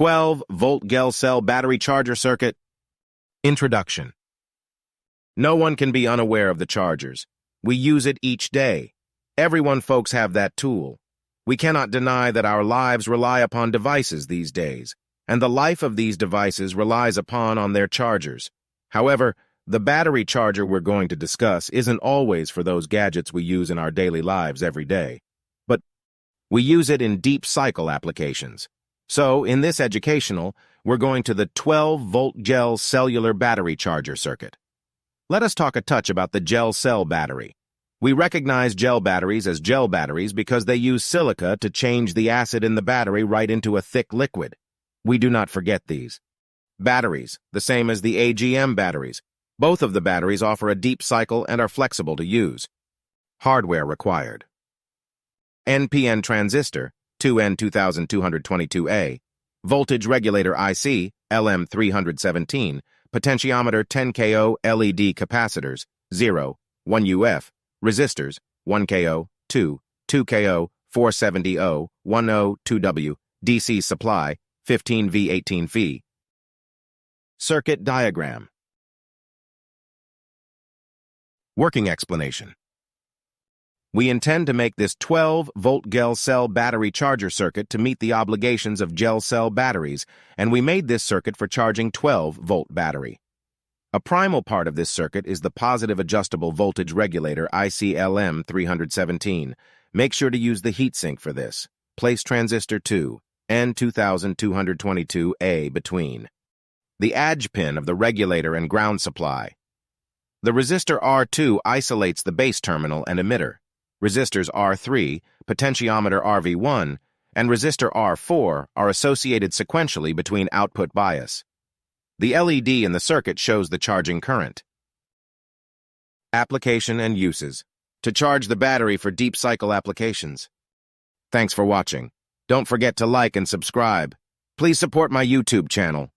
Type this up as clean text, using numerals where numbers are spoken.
12-volt gel cell battery charger circuit. Introduction. No one can be unaware of the chargers. We use it each day. Everyone folks have that tool. We cannot deny that our lives rely upon devices these days, and the life of these devices relies on their chargers. However, the battery charger we're going to discuss isn't always for those gadgets we use in our daily lives every day, but we use it in deep cycle applications. So, in this educational, we're going to the 12-volt gel cellular battery charger circuit. Let us talk a touch about the gel cell battery. We recognize gel batteries as gel batteries because they use silica to change the acid in the battery right into a thick liquid. We do not forget these. Batteries, the same as the AGM batteries. Both of the batteries offer a deep cycle and are flexible to use. Hardware required. NPN transistor, 2N2222A, voltage regulator IC, LM317, potentiometer 10K LED capacitors, 0, 1 UF, resistors, 1K, 2K, 470, 10, 2W, DC supply, 15V 18V. Circuit diagram. Working explanation. We intend to make this 12-volt gel cell battery charger circuit to meet the obligations of gel cell batteries, and we made this circuit for charging 12-volt battery. A primal part of this circuit is the positive adjustable voltage regulator ICLM 317. Make sure to use the heatsink for this. Place transistor 2, N2222A between. The AGM pin of the regulator and ground supply. The resistor R2 isolates the base terminal and emitter. Resistors R3, potentiometer RV1, and resistor R4 are associated sequentially between output bias. The LED in the circuit shows the charging current. Application and uses. To charge the battery for deep cycle applications. Thanks for watching. Don't forget to like and subscribe. Please support my YouTube channel.